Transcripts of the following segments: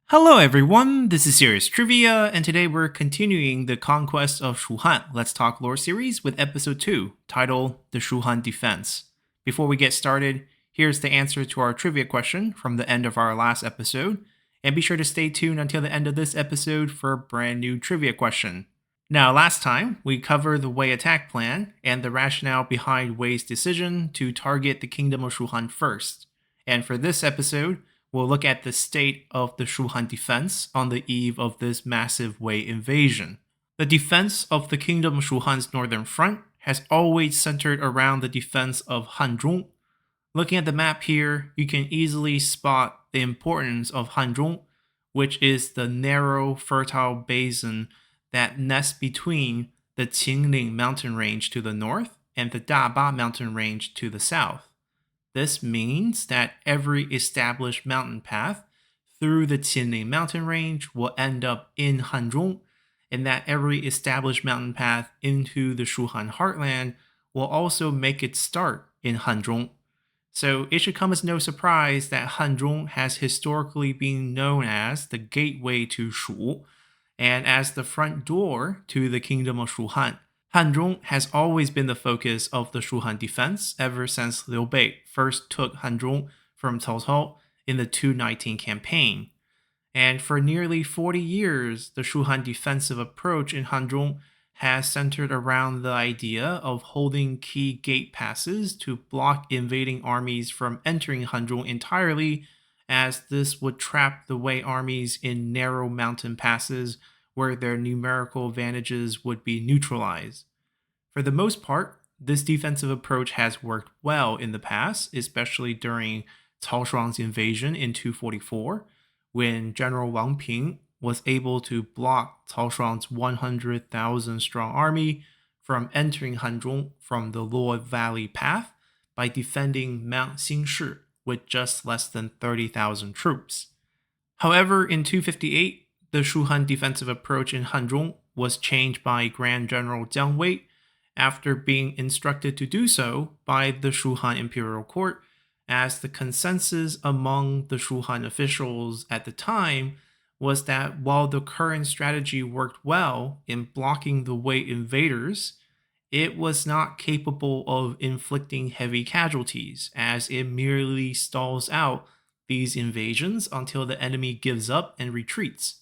Hello everyone, this is Serious Trivia, and today we're continuing the Conquest of Shu Han Let's Talk Lore series with episode 2, titled The Shu Han Defense. Before we get started, here's the answer to our trivia question from the end of our last episode, and be sure to stay tuned until the end of this episode for a brand new trivia question. Now, last time, we covered the Wei attack plan and the rationale behind Wei's decision to target the kingdom of Shu Han first. And for this episode, we'll look at the state of the Shu Han defense on the eve of this massive Wei invasion. The defense of the kingdom of Shu Han's northern front has always centered around the defense of Hanzhong. Looking at the map here, you can easily spot the importance of Hanzhong, which is the narrow, fertile basin that nests between the Qingling mountain range to the north and the Daba mountain range to the south. This means that every established mountain path through the Qinling mountain range will end up in Hanzhong, and that every established mountain path into the Shu Han heartland will also make its start in Hanzhong. So it should come as no surprise that Hanzhong has historically been known as the gateway to Shu, and as the front door to the kingdom of Shu Han. Hanzhong has always been the focus of the Shu Han defense ever since Liu Bei first took Hanzhong from Cao Cao in the 219 campaign. And for nearly 40 years, the Shu Han defensive approach in Hanzhong has centered around the idea of holding key gate passes to block invading armies from entering Hanzhong entirely, as this would trap the Wei armies in narrow mountain passes where their numerical advantages would be neutralized. For the most part, this defensive approach has worked well in the past, especially during Cao Shuang's invasion in 244, when General Wang Ping was able to block Cao Shuang's 100,000 strong army from entering Hanzhong from the Luo Valley path by defending Mount Xingshi with just less than 30,000 troops. However, in 258, the Shu Han defensive approach in Hanzhong was changed by Grand General Jiang Wei after being instructed to do so by the Shu Han Imperial Court, as the consensus among the Shu Han officials at the time was that while the current strategy worked well in blocking the Wei invaders, it was not capable of inflicting heavy casualties, as it merely stalls out these invasions until the enemy gives up and retreats.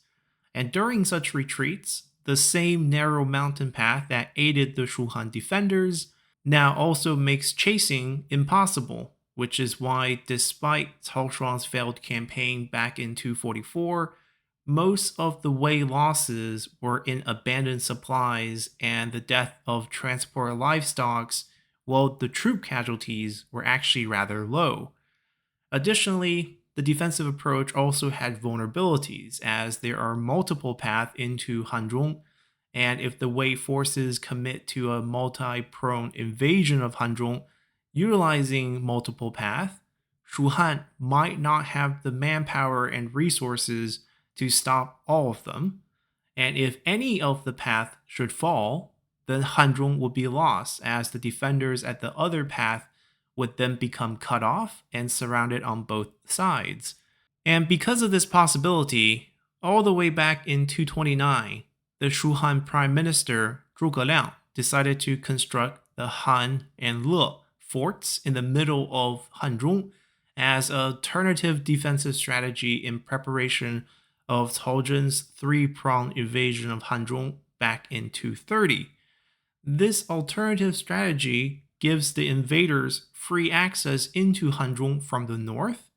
And during such retreats, the same narrow mountain path that aided the Shu Han defenders now also makes chasing impossible, which is why, despite Cao Shuang's failed campaign back in 244, most of the Wei losses were in abandoned supplies and the death of transport livestock, while the troop casualties were actually rather low. Additionally, the defensive approach also had vulnerabilities, as there are multiple paths into Hanzhong, and if the Wei forces commit to a multi-prone invasion of Hanzhong utilizing multiple paths, Shu Han might not have the manpower and resources to stop all of them, and if any of the paths should fall, then Hanzhong would be lost, as the defenders at the other path would then become cut off and surrounded on both sides. And because of this possibility, all the way back in 229, the Shu Han Prime Minister Zhuge Liang decided to construct the Han and Le forts in the middle of Hanzhong as an alternative defensive strategy in preparation of Cao Zhen's three-pronged invasion of Hanzhong back in 230. This alternative strategy gives the invaders free access into Hanzhong from the north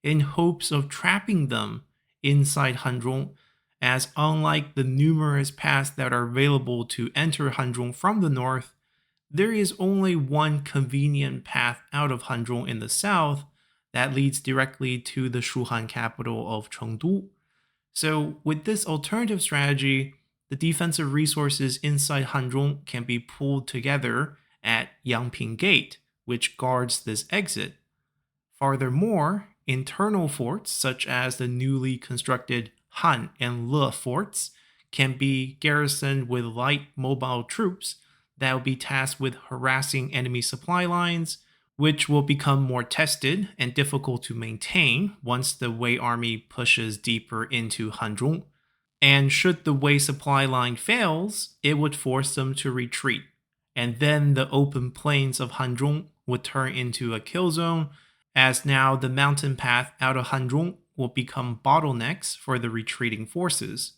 in hopes of trapping them inside Hanzhong, as unlike the numerous paths that are available to enter Hanzhong from the north, there is only one convenient path out of Hanzhong in the south that leads directly to the Shu Han capital of Chengdu. So with this alternative strategy, the defensive resources inside Hanzhong can be pooled together at Yangping Gate, which guards this exit. Furthermore, internal forts such as the newly constructed Han and Le forts can be garrisoned with light mobile troops that will be tasked with harassing enemy supply lines which will become more tested and difficult to maintain once the Wei army pushes deeper into Hanzhong. And should the Wei supply line fails, it would force them to retreat. And then the open plains of Hanzhong would turn into a kill zone, as now the mountain path out of Hanzhong will become bottlenecks for the retreating forces.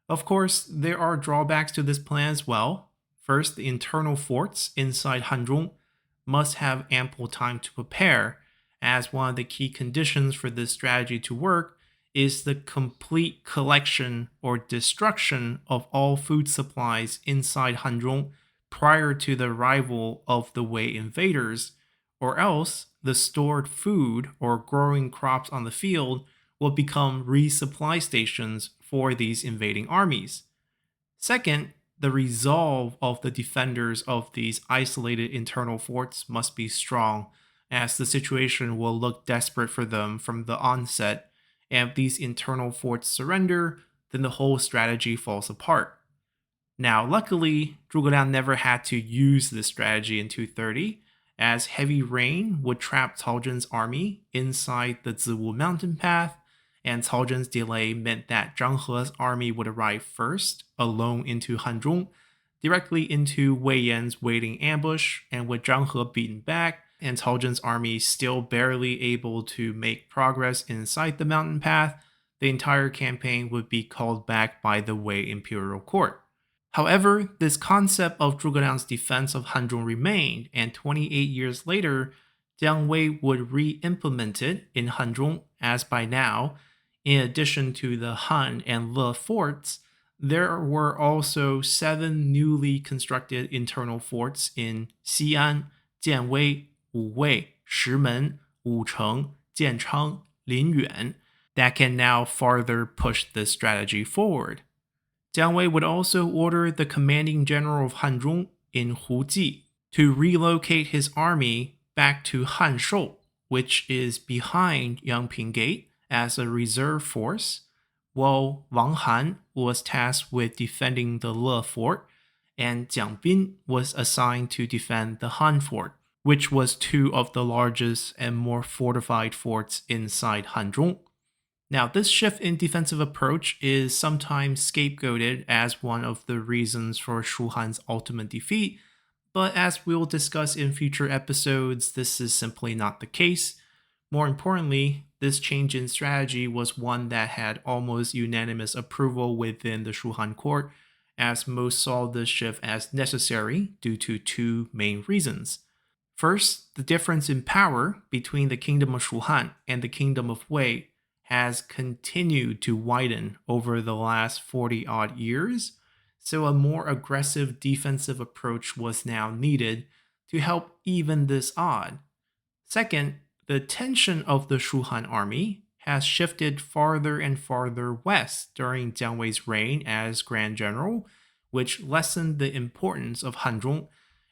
Of course, there are drawbacks to this plan as well. First, the internal forts inside Hanzhong must have ample time to prepare, as one of the key conditions for this strategy to work is the complete collection or destruction of all food supplies inside Hanzhong prior to the arrival of the Wei invaders, or else the stored food or growing crops on the field will become resupply stations for these invading armies. Second, the resolve of the defenders of these isolated internal forts must be strong, as the situation will look desperate for them from the onset, and if these internal forts surrender, then the whole strategy falls apart. Now, luckily, Zhuge Liang never had to use this strategy in 230, as heavy rain would trap Cao Zhen's army inside the Ziwu mountain path, and Cao Zhen's delay meant that Zhang He's army would arrive first, alone into Hanzhong, directly into Wei Yan's waiting ambush, and with Zhang He beaten back, and Cao Zhen's army still barely able to make progress inside the mountain path, the entire campaign would be called back by the Wei imperial court. However, this concept of Zhuge Liang's defense of Hanzhong remained, and 28 years later, Jiang Wei would re-implement it in Hanzhong, as by now, in addition to the Han and Le forts, there were also 7 newly constructed internal forts in Xi'an, Jianwei, Wuwei, Shimen, Wucheng, Jianchang, Linyuan that can now farther push this strategy forward. Jiang Wei would also order the commanding general of Hanzhong in Huji to relocate his army back to Hanshou, which is behind Yangping Gate, as a reserve force, while Wang Han was tasked with defending the Le fort, and Jiang Bin was assigned to defend the Han fort, which was 2 of the largest and more fortified forts inside Hanzhong. Now, this shift in defensive approach is sometimes scapegoated as one of the reasons for Shu Han's ultimate defeat, but as we'll discuss in future episodes, this is simply not the case. More importantly, this change in strategy was one that had almost unanimous approval within the Shu Han court, as most saw this shift as necessary due to 2 main reasons. First, the difference in power between the kingdom of Shu Han and the kingdom of Wei has continued to widen over the last 40 odd years, so a more aggressive defensive approach was now needed to help even this odd. Second, the tension of the Shu Han army has shifted farther and farther west during Jiang Wei's reign as Grand General, which lessened the importance of Hanzhong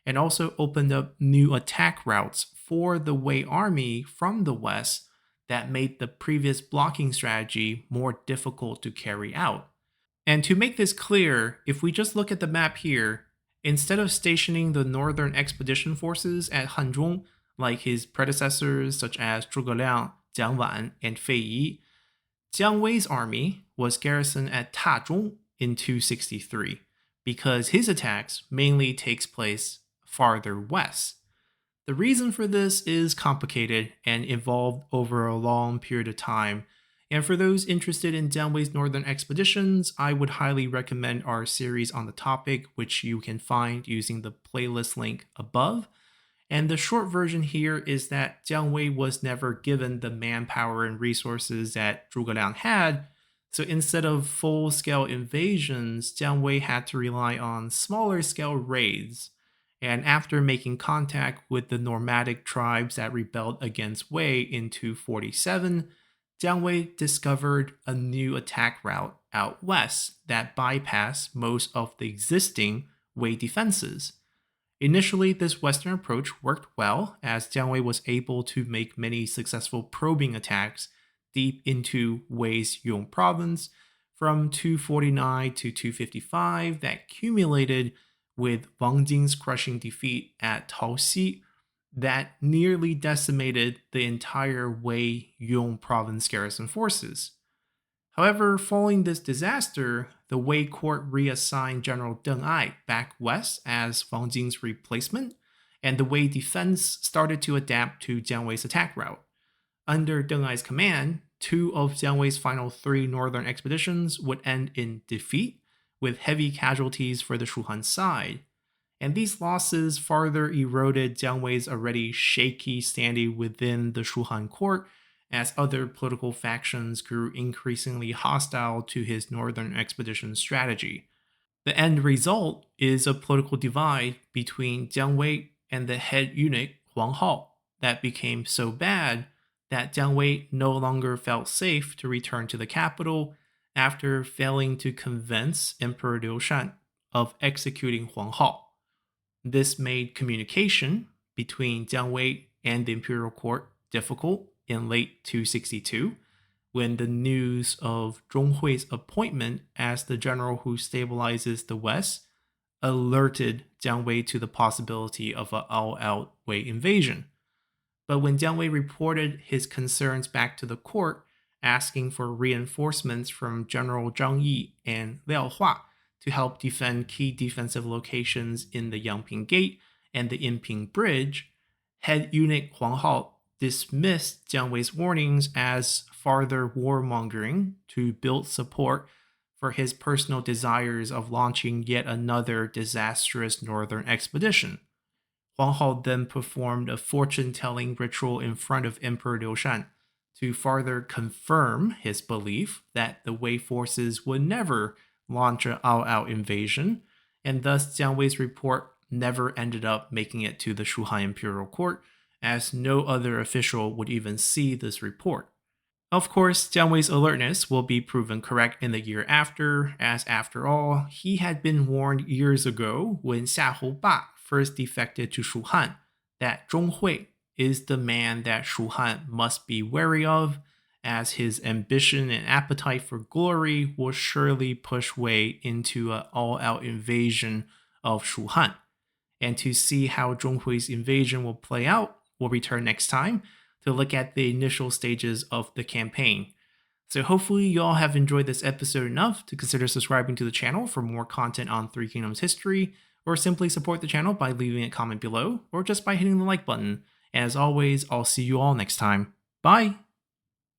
and also opened up new attack routes for the Wei army from the west that made the previous blocking strategy more difficult to carry out. And to make this clear, if we just look at the map here, instead of stationing the northern expedition forces at Hanzhong like his predecessors such as Zhuge Liang, Jiang Wan, and Fei Yi, Jiang Wei's army was garrisoned at Tazhong in 263 because his attacks mainly takes place farther west. The reason for this is complicated and evolved over a long period of time, and for those interested in Jiang Wei's northern expeditions, I would highly recommend our series on the topic, which you can find using the playlist link above. And the short version here is that Jiang Wei was never given the manpower and resources that Zhuge Liang had, so instead of full-scale invasions, Jiang Wei had to rely on smaller-scale raids. And after making contact with the nomadic tribes that rebelled against Wei in 247, Jiang Wei discovered a new attack route out west that bypassed most of the existing Wei defenses. Initially, this western approach worked well, as Jiang Wei was able to make many successful probing attacks deep into Wei's Yong province from 249 to 255 that culminated with Wang Jing's crushing defeat at Taoxi, that nearly decimated the entire Wei Yong province garrison forces. However, following this disaster, the Wei court reassigned General Deng Ai back west as Wang Jing's replacement, and the Wei defense started to adapt to Jiang Wei's attack route. Under Deng Ai's command, two of Jiang Wei's final three northern expeditions would end in defeat, with heavy casualties for the Shu Han side. And these losses further eroded Jiang Wei's already shaky standing within the Shu Han court, as other political factions grew increasingly hostile to his northern expedition strategy. The end result is a political divide between Jiang Wei and the head eunuch Huang Hao that became so bad that Jiang Wei no longer felt safe to return to the capital after failing to convince Emperor Liu Shan of executing Huang Hao. This made communication between Jiang Wei and the imperial court difficult in late 262, when the news of Zhong Hui's appointment as the general who stabilizes the West alerted Jiang Wei to the possibility of an all-out Wei invasion. But when Jiang Wei reported his concerns back to the court, asking for reinforcements from General Zhang Yi and Liao Hua to help defend key defensive locations in the Yangping Gate and the Yinping Bridge, head eunuch Huang Hao dismissed Jiang Wei's warnings as farther warmongering to build support for his personal desires of launching yet another disastrous northern expedition. Huang Hao then performed a fortune-telling ritual in front of Emperor Liu Shan to further confirm his belief that the Wei forces would never launch an all-out invasion, and thus Jiang Wei's report never ended up making it to the Shu Han imperial court, as no other official would even see this report. Of course, Jiang Wei's alertness will be proven correct in the year after, as after all, he had been warned years ago when Xiahou Ba first defected to Shu Han that Zhong Hui is the man that Shu Han must be wary of, as his ambition and appetite for glory will surely push Wei into an all-out invasion of Shu Han. And to see how Zhong Hui's invasion will play out, we'll return next time to look at the initial stages of the campaign. So hopefully you all have enjoyed this episode enough to consider subscribing to the channel for more content on Three Kingdoms history, or simply support the channel by leaving a comment below, or just by hitting the like button. And as always, I'll see you all next time. Bye!